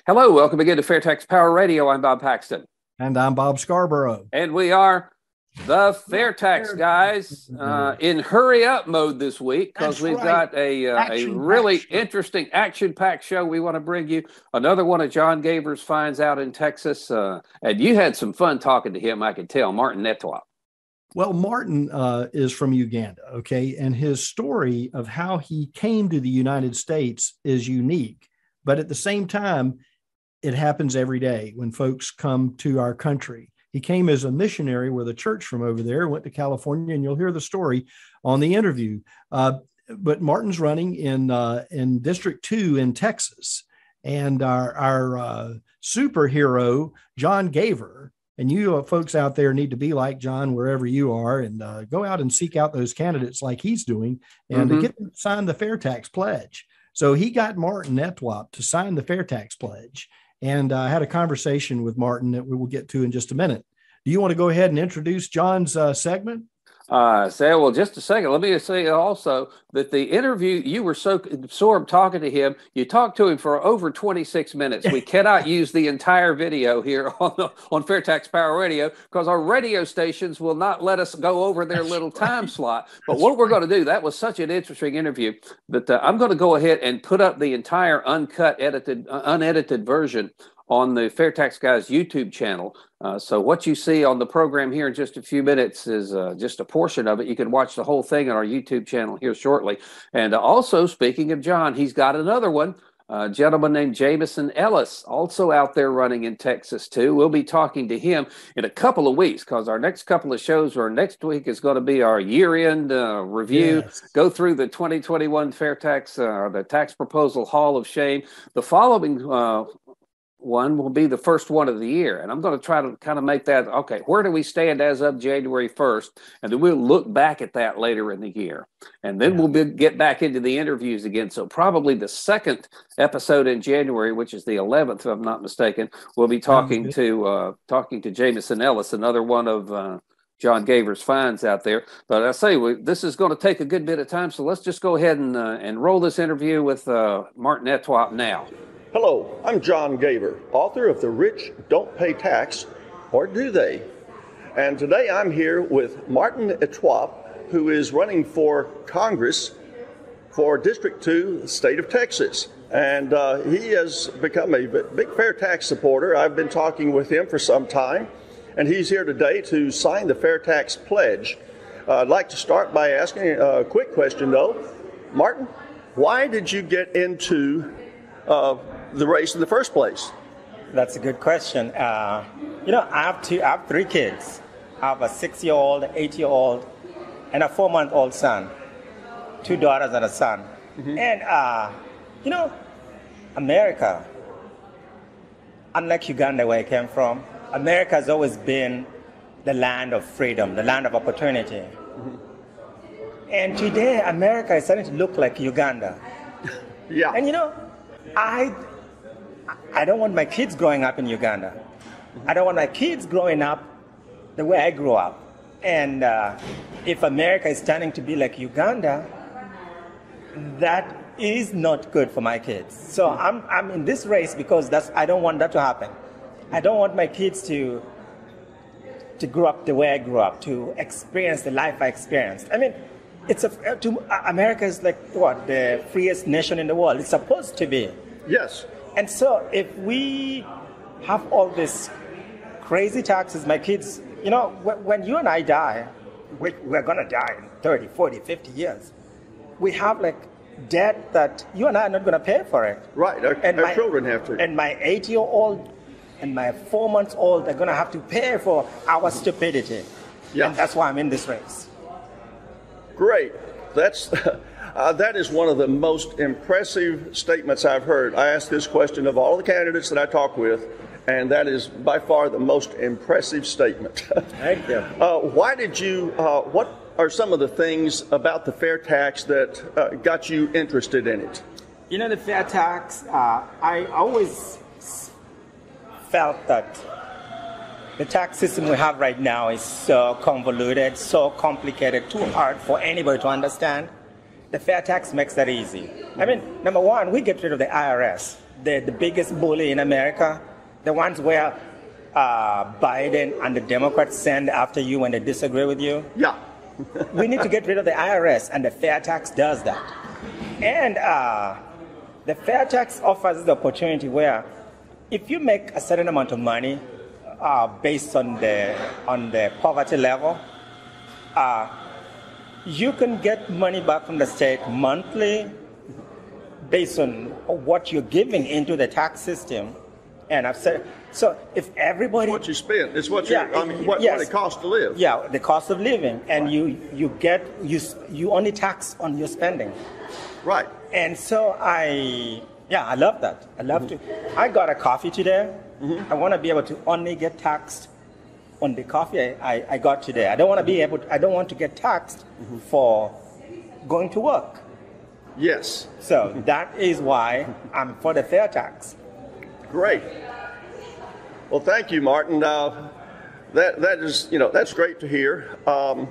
Hello, welcome again to FAIRtax Power Radio. I'm Bob Paxton. And I'm Bob Scarborough. And we are the FAIRtax guys in hurry up mode this week because we've got a really interesting action-packed show we want to bring you. Another one of John Gaver's finds out in Texas. And you had some fun talking to him, I could tell, Martin Etwop. Well, Martin is from Uganda, okay? And his story of how he came to the United States is unique. But at the same time, it happens every day when folks come to our country. He came as a missionary with a church from over there, went to California, and you'll hear the story on the interview. But Martin's running in District 2 in Texas. And our superhero, John Gaver, and you folks out there need to be like John wherever you are and go out and seek out those candidates like he's doing and to get them to sign the FAIRtax pledge. So he got Martin Etwop to sign the FAIRtax pledge. And I had a conversation with Martin that we will get to in just a minute. Do you want to go ahead and introduce John's segment? Well, just a second. Let me say also that the interview, you were so absorbed talking to him, you talked to him for over 26 minutes. We cannot use the entire video here on FAIRtax Power Radio because our radio stations will not let us go over their little time slot. But what we're going to do, that was such an interesting interview that I'm going to go ahead and put up the entire unedited version on the FAIRtax Guys YouTube channel. So what you see on the program here in just a few minutes is just a portion of it. You can watch the whole thing on our YouTube channel here shortly. And also, speaking of John, he's got another one. A gentleman named Jameson Ellis, also out there running in Texas too. We'll be talking to him in a couple of weeks because our next couple of shows, or next week, is going to be our year-end review. Yes. Go through the 2021 FAIRtax, the Tax Proposal Hall of Shame. The following one will be the first one of the year. And I'm going to try to kind of make that, okay, where do we stand as of January 1st? And then we'll look back at that later in the year. And then we'll get back into the interviews again. So probably the second episode in January, which is the 11th, if I'm not mistaken, we'll be talking to Jameson Ellis, another one of John Gaver's finds out there. But I say, this is going to take a good bit of time. So let's just go ahead and roll this interview with Martin Etwop now. Hello, I'm John Gaver, author of The Rich Don't Pay Tax, or Do They? And today I'm here with Martin Etwop, who is running for Congress for District 2, the state of Texas. And he has become a big FAIRtax supporter. I've been talking with him for some time, and he's here today to sign the FAIRtax pledge. I'd like to start by asking a quick question, though. Martin, why did you get into the race in the first place? That's a good question. I have 3 kids. I have a 6-year-old, 8-year-old, and a 4-month-old son. 2 daughters and a son. And, America, unlike Uganda where I came from, America has always been the land of freedom, the land of opportunity. And today, America is starting to look like Uganda. Yeah. And, I don't want my kids growing up in Uganda. I don't want my kids growing up the way I grew up. And if America is turning to be like Uganda, that is not good for my kids. So I'm in this race because I don't want that to happen. I don't want my kids to grow up the way I grew up, to experience the life I experienced. I mean, America is like what, the freest nation in the world. It's supposed to be. Yes. And so if we have all these crazy taxes, my kids, when you and I die, we're going to die in 30, 40, 50 years. We have like debt that you and I are not going to pay for it. Right, our children have to. And my 8-year-old and my 4-month-old are going to have to pay for our stupidity. Yeah. And that's why I'm in this race. Great. That is one of the most impressive statements I've heard. I asked this question of all the candidates that I talk with, and that is by far the most impressive statement. Thank you. What are some of the things about the FAIRtax that got you interested in it? The FAIRtax, I always felt that the tax system we have right now is so convoluted, so complicated, too hard for anybody to understand. The FAIRtax makes that easy. I mean, number one, we get rid of the IRS. the biggest bully in America, the ones where Biden and the Democrats send after you when they disagree with you. Yeah. We need to get rid of the IRS, and the FAIRtax does that. And the FAIRtax offers the opportunity where if you make a certain amount of money based on the poverty level, you can get money back from the state monthly based on what you're giving into the tax system. And I've said, so if everybody... What you spend, it's what what it costs to live. Yeah, the cost of living. And you only tax on your spending. Right. And so I love that. I love to. I got a coffee today. I want to be able to only get taxed on the coffee I got today. I don't want to get taxed for going to work. Yes. So that is why I'm for the FAIRtax. Great. Well, thank you, Martin. That is, that's great to hear. Now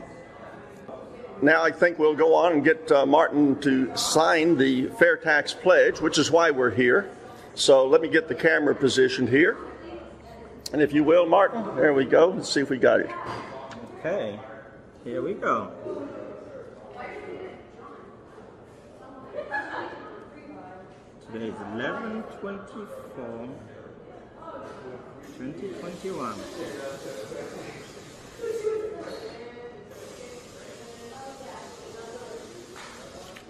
I think we'll go on and get Martin to sign the FAIRtax pledge, which is why we're here. So let me get the camera positioned here. And if you will, Martin, there we go. Let's see if we got it. Okay, here we go. Today is 11/24/2021.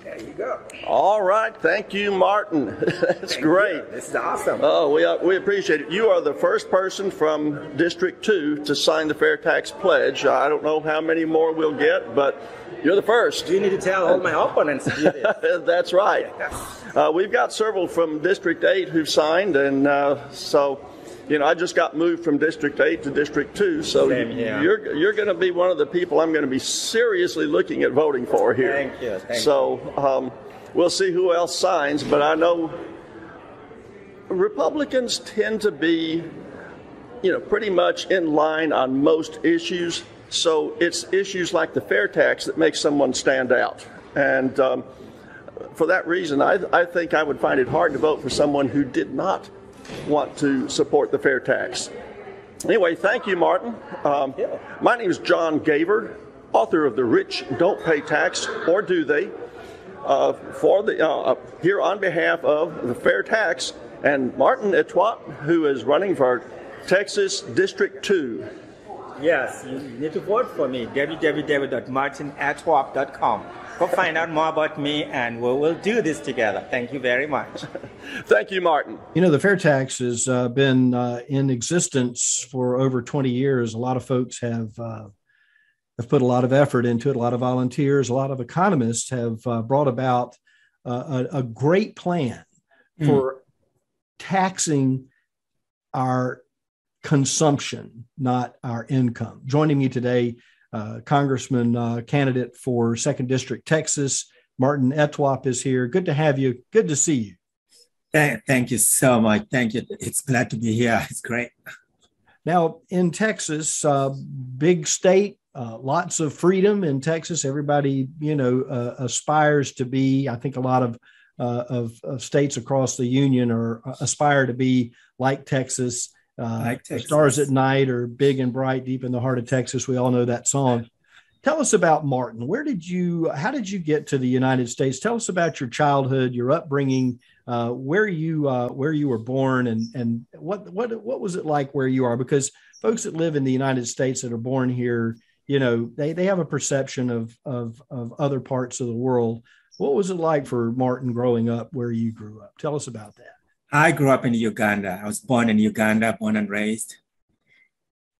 There you go. All right. Thank you, Martin. That's great. This is awesome. Oh, we appreciate it. You are the first person from District 2 to sign the FAIRtax pledge. I don't know how many more we'll get, but you're the first. You need to tell all my opponents to do this. That's right. We've got several from District 8 who've signed, and so, I just got moved from District 8 to District 2, so you're going to be one of the people I'm going to be seriously looking at voting for here. Thank you. So we'll see who else signs, but I know Republicans tend to be, pretty much in line on most issues, so it's issues like the FAIRtax that make someone stand out. And for that reason, I think I would find it hard to vote for someone who did not want to support the FAIRtax. Anyway, thank you, Martin. My name is John Gaver, author of The Rich Don't Pay Tax, or Do They? Here on behalf of the FAIRtax and Martin Etwop, who is running for Texas District 2. Yes, you need to vote for me, www.martinetwop.com. Go find out more about me, and we will do this together. Thank you very much. Thank you, Martin. The FAIRtax has been in existence for over 20 years. A lot of folks have put a lot of effort into it. A lot of volunteers, a lot of economists have brought about a great plan for taxing our consumption, not our income. Joining me today, Congressman candidate for 2nd District, Texas, Martin Etwop is here. Good to have you. Good to see you. Thank you so much. Thank you. It's glad to be here. It's great. Now, in Texas, big state, lots of freedom in Texas. Everybody, aspires to be. I think a lot of states across the union aspire to be like Texas. Stars at Night or Big and Bright Deep in the Heart of Texas. We all know that song. Tell us about Martin. How did you get to the United States? Tell us about your childhood, your upbringing, where you were born, and what was it like where you are? Because folks that live in the United States that are born here, they have a perception of other parts of the world. What was it like for Martin growing up where you grew up? Tell us about that. I grew up in Uganda. I was born in Uganda, born and raised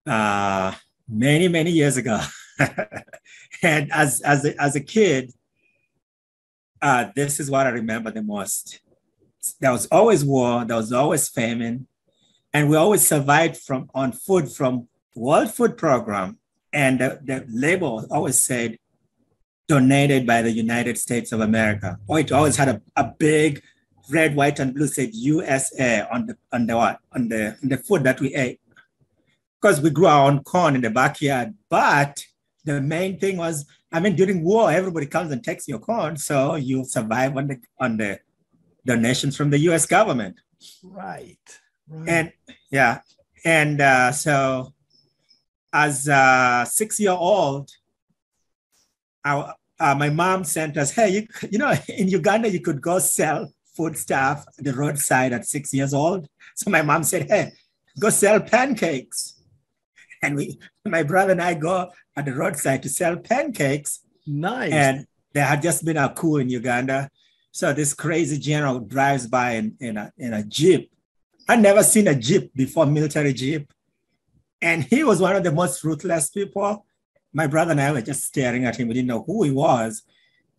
many, many years ago. And as a kid, this is what I remember the most. There was always war. There was always famine. And we always survived on food from World Food Program. And the label always said, donated by the United States of America. Or it always had a big red, white, and blue said USA on the food that we ate. Because we grew our own corn in the backyard. But the main thing was, during war, everybody comes and takes your corn. So you survive on the donations from the US government. Right. And yeah. And so as a 6-year-old, my mom sent us, hey, you know, in Uganda, you could go sell food stuff at the roadside at 6 years old. So my mom said, hey, go sell pancakes. And my brother and I go at the roadside to sell pancakes. Nice. And there had just been a coup in Uganda. So this crazy general drives by in a Jeep. I'd never seen a Jeep before, military Jeep. And he was one of the most ruthless people. My brother and I were just staring at him. We didn't know who he was.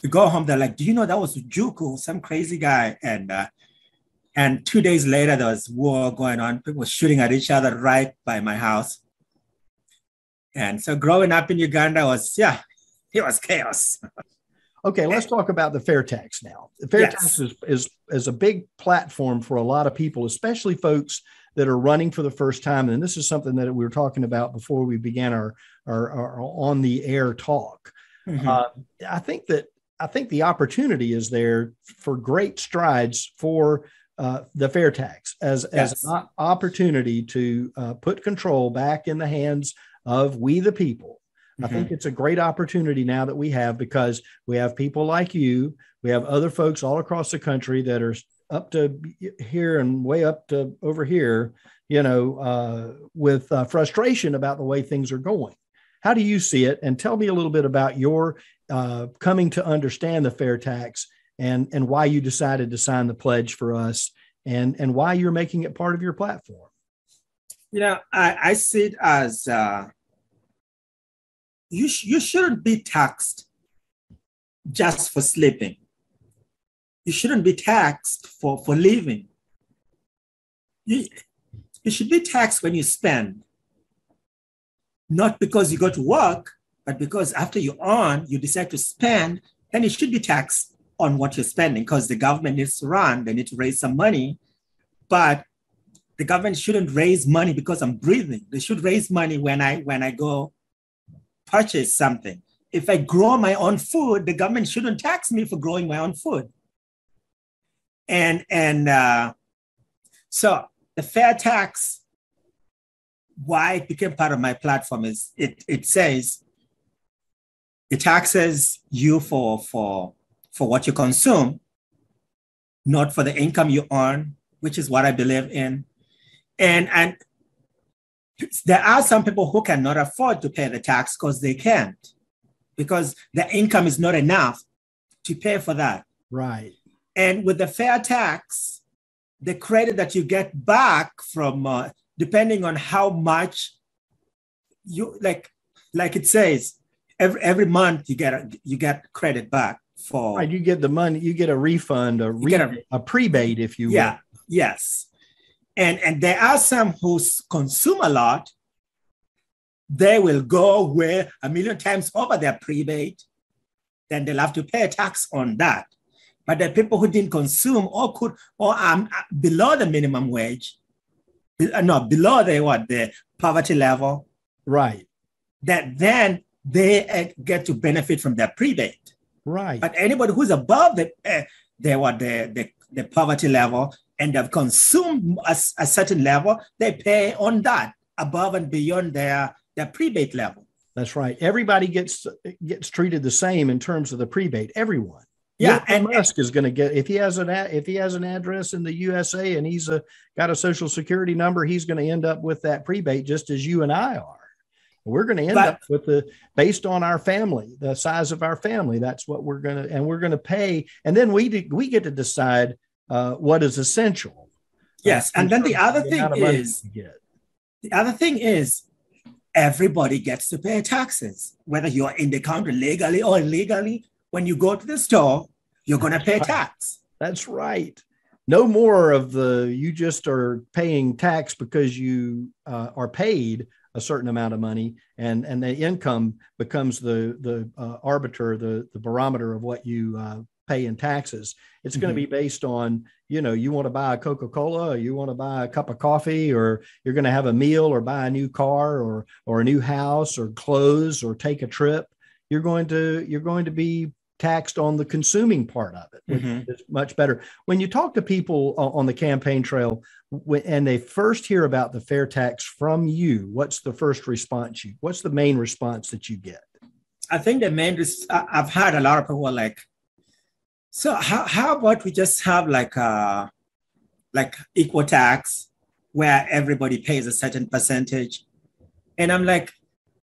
We go home, they're like, do you know that was Juku, some crazy guy? And 2 days later, there was war going on. People were shooting at each other right by my house. And so growing up in Uganda it was chaos. Okay, let's talk about the FAIRtax now. The FAIRtax is a big platform for a lot of people, especially folks that are running for the first time. And this is something that we were talking about before we began our on the air talk. Mm-hmm. I think the opportunity is there for great strides for the FAIRtax as an opportunity to put control back in the hands of we the people. I think it's a great opportunity now that we have, because we have people like you. We have other folks all across the country that are up to here and way up to over here, with frustration about the way things are going. How do you see it? And tell me a little bit about your coming to understand the FAIRtax and why you decided to sign the pledge for us and why you're making it part of your platform. I see it as you shouldn't be taxed just for sleeping. You shouldn't be taxed for living. You should be taxed when you spend. Not because you go to work, but because after you earn, you decide to spend, then you should be taxed on what you're spending, because the government needs to run, they need to raise some money. But the government shouldn't raise money because I'm breathing. They should raise money when I go purchase something. If I grow my own food, the government shouldn't tax me for growing my own food. So the FAIRtax, why it became part of my platform is it says it taxes you for what you consume, not for the income you earn, which is what I believe in. And there are some people who cannot afford to pay the tax because they can't, because their income is not enough to pay for that. Right. And with the FAIRtax, the credit that you get back from, depending on how much you like it says, every month you get credit back for. Right, you get the money, you get a refund, a prebate, if you will. Yeah. Yes. And there are some who consume a lot. They will go way 1,000,000 times over their prebate. Then they'll have to pay a tax on that. But the people who didn't consume or below the minimum wage, below the poverty level. Right. That then they get to benefit from their prebate. Right. But anybody who's above the poverty level and they've consumed a certain level, they pay on that above and beyond their prebate level. That's right. Everybody gets treated the same in terms of the prebate. Everyone. Yeah, and Musk is going to get, if he has an address in the USA and he's got a social security number, he's going to end up with that prebate just as you and I are. We're going to end up with based on our family, the size of our family. That's what we're going to pay, and then we get to decide what is essential. Yes, and then the other thing is, everybody gets to pay taxes, whether you're in the country legally or illegally. When you go to the store, you're going to pay tax. That's right. No more of you just are paying tax because you are paid a certain amount of money, and the income becomes the arbiter, the barometer of what you pay in taxes. It's going to be based on, you want to buy a Coca-Cola, or you want to buy a cup of coffee, or you're going to have a meal, or buy a new car, or a new house, or clothes, or take a trip. You're going to be taxed on the consuming part of it, which is much better. When you talk to people on the campaign trail and they first hear about the FAIRtax from you, what's the first response what's the main response that you get? I think the main, I've had a lot of people like, so how about we just have like equal tax where everybody pays a certain percentage? And I'm like,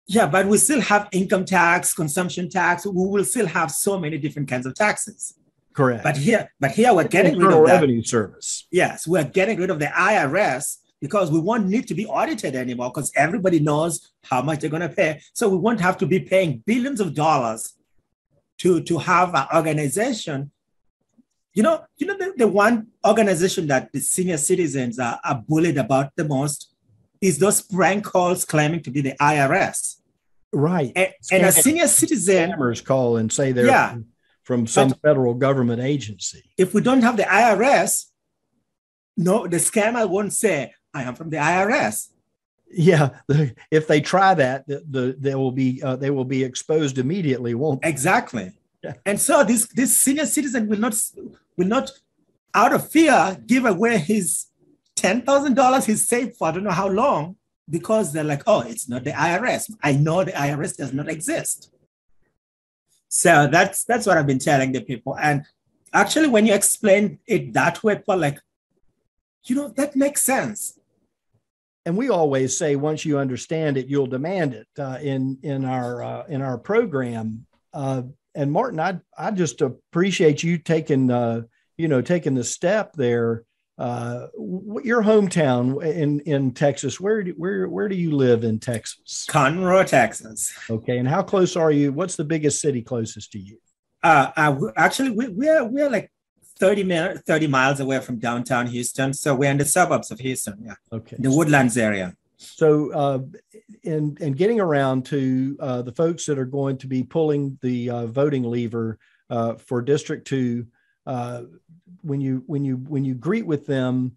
yeah, but we still have income tax, consumption tax. We will still have so many different kinds of taxes. Correct. But here we're getting rid of that. Revenue Service. Yes, we're getting rid of the IRS because we won't need to be audited anymore because everybody knows how much they're going to pay. So we won't have to be paying billions of dollars to have an organization. The one organization that the senior citizens are bullied about the most is those prank calls claiming to be the IRS. Right. And a senior citizen. Scammers call and say they're from some federal government agency. If we don't have the IRS, no, the scammer won't say, I am from the IRS. Yeah. If they try that, they will be exposed immediately, won't they? Exactly. Yeah. And so this senior citizen will not, out of fear, give away his $10,000 he's saved for I don't know how long, because they're like, oh, it's not the IRS. I know the IRS does not exist. So that's what I've been telling the people. And actually, when you explain it that way, people are like, that makes sense. And we always say, once you understand it, you'll demand it in our program. And Martin, I just appreciate you taking the step there. Your hometown in Texas, where do you live in Texas? Conroe, Texas. Okay. And how close are you? What's the biggest city closest to you? Actually, we're like 30 miles away from downtown Houston. So we're in the suburbs of Houston. Yeah. Okay. The Woodlands area. So in getting around to the folks that are going to be pulling the voting lever for District 2, when you greet with them,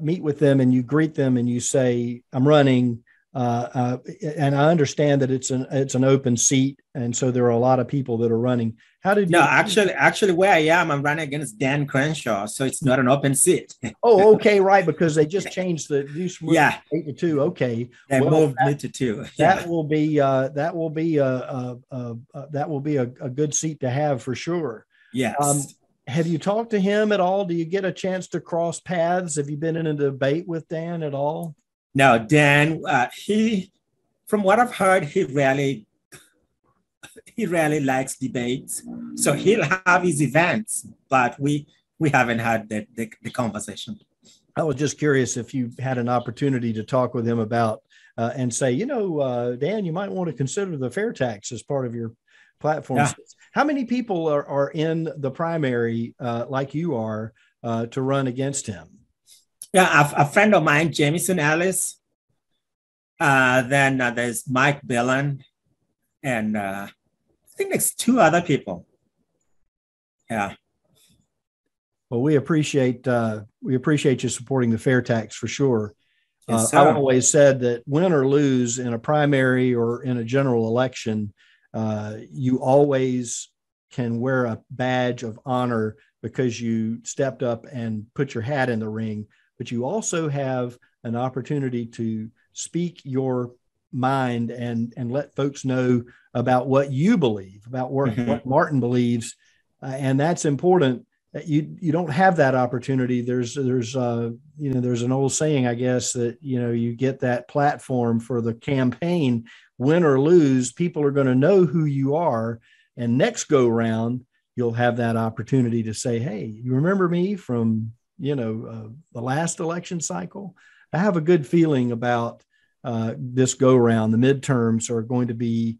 meet with them, and you greet them and you say, I'm running, and I understand that it's an open seat, and so there are a lot of people that are running. Actually where I am, I'm running against Dan Crenshaw, so it's not an open seat. Oh, okay, right, because they just changed the 8 to 2. Okay, they moved me to 2. That will be a good seat to have for sure. Yes. Have you talked to him at all? Do you get a chance to cross paths? Have you been in a debate with Dan at all? No, Dan, from what I've heard, he rarely likes debates. So he'll have his events, but we haven't had the conversation. I was just curious if you had an opportunity to talk with him about and say, Dan, you might want to consider the FAIRtax as part of your platform. Yeah. How many people are in the primary like you are to run against him? Yeah, a friend of mine, Jamison Ellis. Then there's Mike Billen, and I think there's 2 other people. Yeah. Well, we appreciate you supporting the FAIRtax for sure. Yes, I've always said that win or lose in a primary or in a general election, you always can wear a badge of honor because you stepped up and put your hat in the ring, but you also have an opportunity to speak your mind and let folks know about what you believe, about what Martin believes. And that's important. You don't have that opportunity. There's an old saying, I guess, that, you get that platform for the campaign, win or lose, people are going to know who you are. And next go round, you'll have that opportunity to say, hey, you remember me from, the last election cycle? I have a good feeling about this go round. The midterms are going to be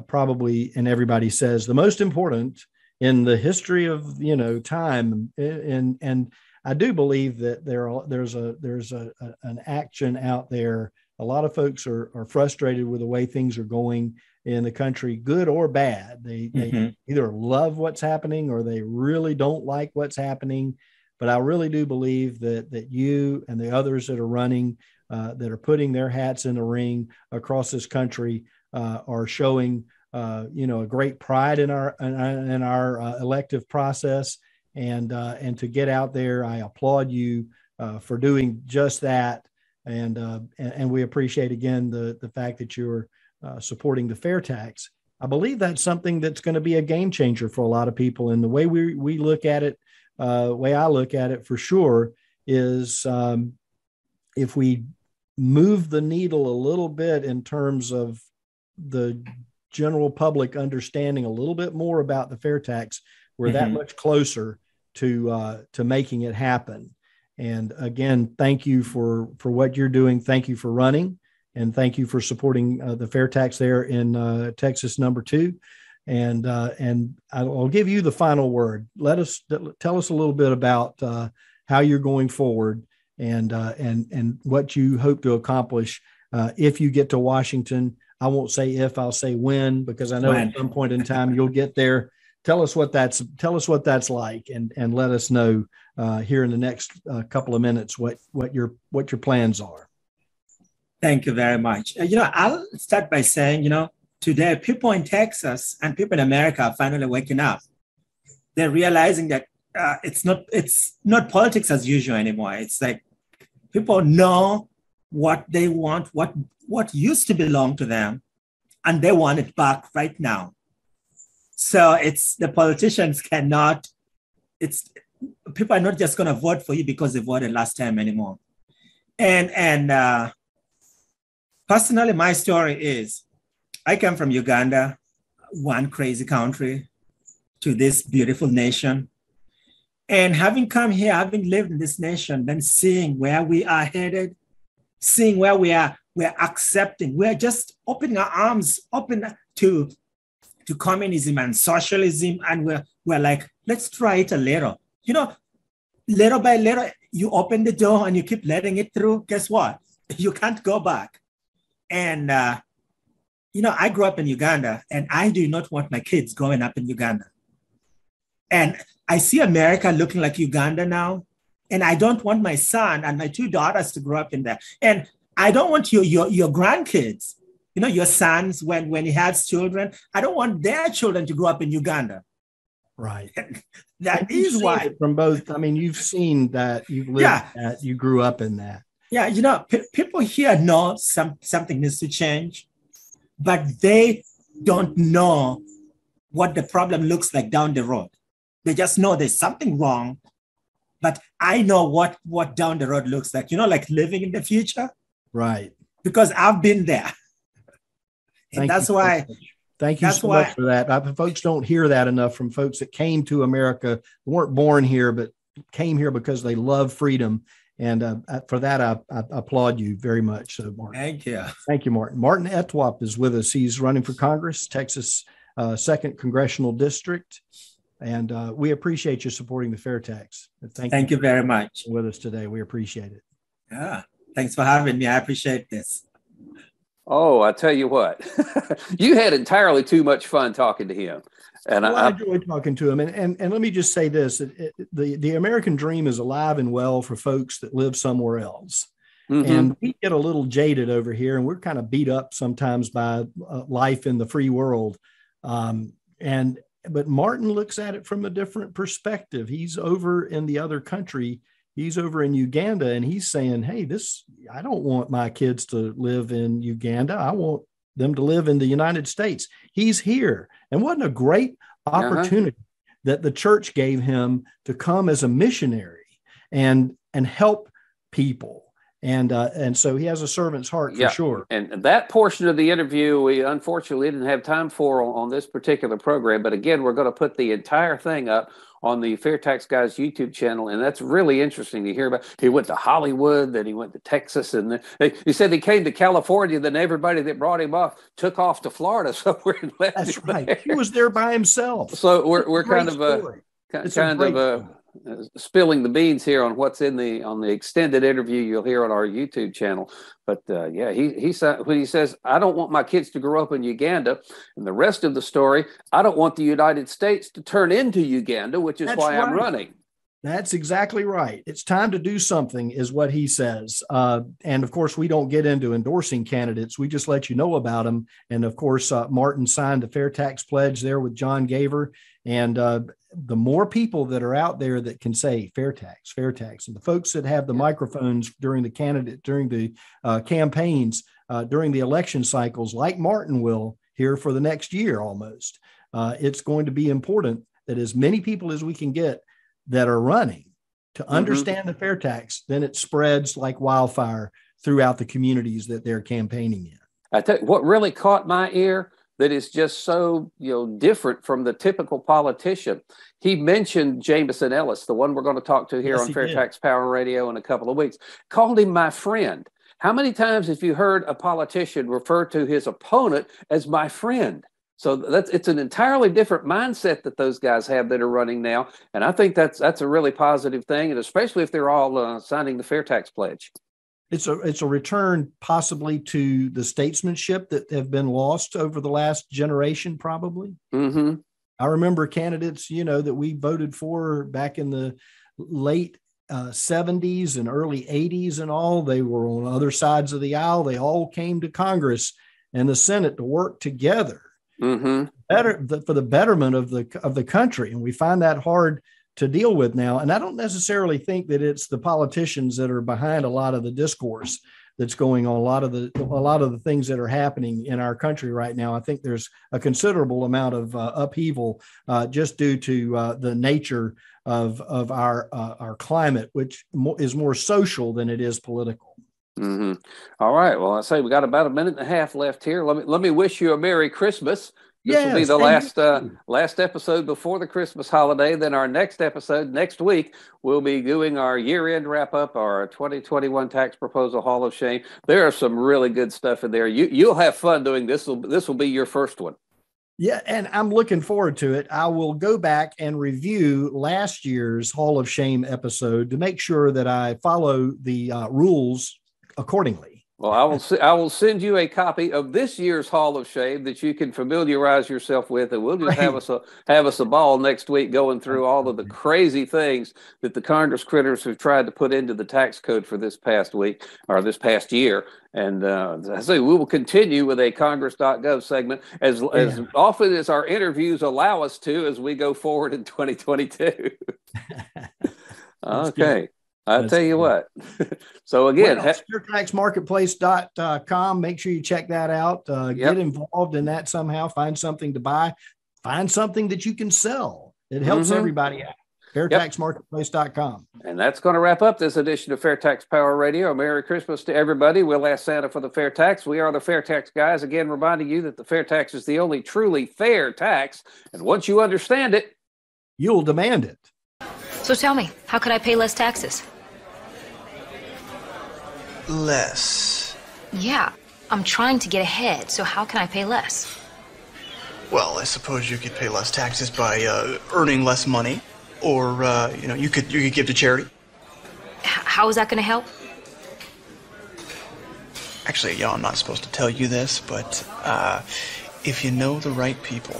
probably, and everybody says, the most important in the history of time, and I do believe that there's an action out there. A lot of folks are frustrated with the way things are going in the country, good or bad. They either love what's happening or they really don't like what's happening. But I really do believe that you and the others that are running, that are putting their hats in the ring across this country, are showing a great pride in our elective process, and to get out there. I applaud you for doing just that, and we appreciate again the fact that you're supporting the FAIRtax. I believe that's something that's going to be a game changer for a lot of people. And the way we look at it, way I look at it for sure, is if we move the needle a little bit in terms of the general public understanding a little bit more about the FAIRtax, we're that much closer to making it happen. And again, thank you for what you're doing. Thank you for running, and thank you for supporting the FAIRtax there in Texas #2. And I'll give you the final word. Tell us a little bit about how you're going forward, and what you hope to accomplish if you get to Washington. I won't say if, I'll say when, because I know at some point in time you'll get there. Tell us what that's like, and let us know here in the next couple of minutes what your plans are. Thank you very much. I'll start by saying, today people in Texas and people in America are finally waking up. They're realizing that it's not politics as usual anymore. It's like people know what they want, what used to belong to them, and they want it back right now. So it's the politicians people are not just going to vote for you because they voted last time anymore. And personally, my story is I came from Uganda, one crazy country, to this beautiful nation. And having come here, having lived in this nation, then seeing where we are headed, seeing where we're accepting, we're just opening our arms open to communism and socialism. And we're like, let's try it a little. Little by little, you open the door and you keep letting it through. Guess what? You can't go back. And, I grew up in Uganda, and I do not want my kids growing up in Uganda. And I see America looking like Uganda now. And I don't want my son and my 2 daughters to grow up in there. And I don't want your grandkids, your sons, when he has children, I don't want their children to grow up in Uganda. Right. That is why. From both. I mean, you've seen that, you've lived that, you grew up in that. Yeah, people here know something needs to change, but they don't know what the problem looks like down the road. They just know there's something wrong, but I know what down the road looks like, like living in the future. Right. Because I've been there. And that's why. Thank you so much for that. Folks don't hear that enough from folks that came to America, weren't born here, but came here because they love freedom. And for that, I applaud you very much, Martin. Thank you. Thank you, Martin. Martin Etwop is with us. He's running for Congress, Texas 2nd Congressional District. And we appreciate you supporting the FAIRtax. Thank you very much. With us today. We appreciate it. Yeah. Thanks for having me. I appreciate this. Oh, I tell you what, you had entirely too much fun talking to him. And I enjoyed talking to him. And let me just say this, the American dream is alive and well for folks that live somewhere else. Mm-hmm. And we get a little jaded over here, and we're kind of beat up sometimes by life in the free world. But Martin looks at it from a different perspective. He's over in the other country. He's over in Uganda, and he's saying, hey, I don't want my kids to live in Uganda. I want them to live in the United States. He's here. And wasn't a great opportunity that the church gave him to come as a missionary and help people. And so he has a servant's heart for sure. And that portion of the interview, we unfortunately didn't have time for on this particular program. But again, we're going to put the entire thing up on the FAIRtax Guys YouTube channel. And that's really interesting to hear about. He went to Hollywood, then he went to Texas, and then he said he came to California, then everybody that brought him off took off to Florida somewhere and left. That's right. There. He was there by himself. So we're kind of spilling the beans here on what's on the extended interview you'll hear on our YouTube channel. But when he says, I don't want my kids to grow up in Uganda, and the rest of the story, I don't want the United States to turn into Uganda, which is why I'm running. That's exactly right. It's time to do something, is what he says. And of course, we don't get into endorsing candidates. We just let you know about them. And of course, Martin signed the FAIRtax pledge there with John Gaver. And the more people that are out there that can say FAIRtax, FAIRtax, and the folks that have the microphones during the campaigns, during the election cycles, like Martin will here for the next year almost, it's going to be important that as many people as we can get that are running to understand the FAIRtax, then it spreads like wildfire throughout the communities that they're campaigning in. I tell you, what really caught my ear that is just so different from the typical politician. He mentioned Jameson Ellis, the one we're going to talk to here on FAIRtax Power Radio in a couple of weeks, called him my friend. How many times have you heard a politician refer to his opponent as my friend? So it's an entirely different mindset that those guys have that are running now. And I think that's a really positive thing, and especially if they're all signing the FAIRtax pledge. It's a return possibly to the statesmanship that have been lost over the last generation, probably. Mm-hmm. I remember candidates, that we voted for back in the late 70s and early 80s and all. They were on other sides of the aisle. They all came to Congress and the Senate to work together. Mm-hmm. For the betterment of the country, and we find that hard to deal with now. And I don't necessarily think that it's the politicians that are behind a lot of the discourse that's going on, a lot of the things that are happening in our country right now. I think there's a considerable amount of upheaval just due to the nature of our climate, which is more social than it is political. Mm-hmm. All right. Well, I say we got about a minute and a half left here. Let me wish you a Merry Christmas. This will be the last episode before the Christmas holiday. Then our next episode next week, we'll be doing our year-end wrap-up, our 2021 Tax Proposal Hall of Shame. There are some really good stuff in there. You'll have fun doing this. This will be your first one. Yeah, and I'm looking forward to it. I will go back and review last year's Hall of Shame episode to make sure that I follow the rules accordingly. Well, I will send you a copy of this year's Hall of Shame that you can familiarize yourself with, and we'll just have us a ball next week going through all of the crazy things that the Congress critters have tried to put into the tax code for this past week or this past year. And as I say, we will continue with a Congress.gov segment as often as our interviews allow us to as we go forward in 2022. Okay. I'll tell you what. So again, FAIRtaxmarketplace.com. Make sure you check that out. Get involved in that somehow. Find something to buy. Find something that you can sell. It helps everybody out. FAIRtaxmarketplace.com. And that's going to wrap up this edition of FAIRtax Power Radio. Merry Christmas to everybody. We'll ask Santa for the FAIRtax. We are the FAIRtax guys. Again, reminding you that the FAIRtax is the only truly fair tax. And once you understand it, you'll demand it. So tell me, how could I pay less taxes? Less? Yeah, I'm trying to get ahead, so how can I pay less? Well, I suppose you could pay less taxes by earning less money, or you could give to charity. How is that going to help? Actually, I'm not supposed to tell you this, but if you know the right people,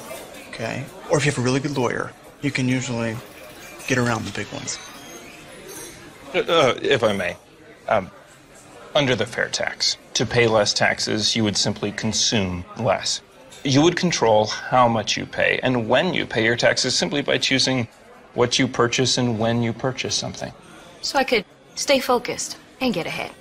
okay, or if you have a really good lawyer, you can usually get around the big ones. If I may. Under the FAIRtax, to pay less taxes, you would simply consume less. You would control how much you pay and when you pay your taxes simply by choosing what you purchase and when you purchase something. So I could stay focused and get ahead.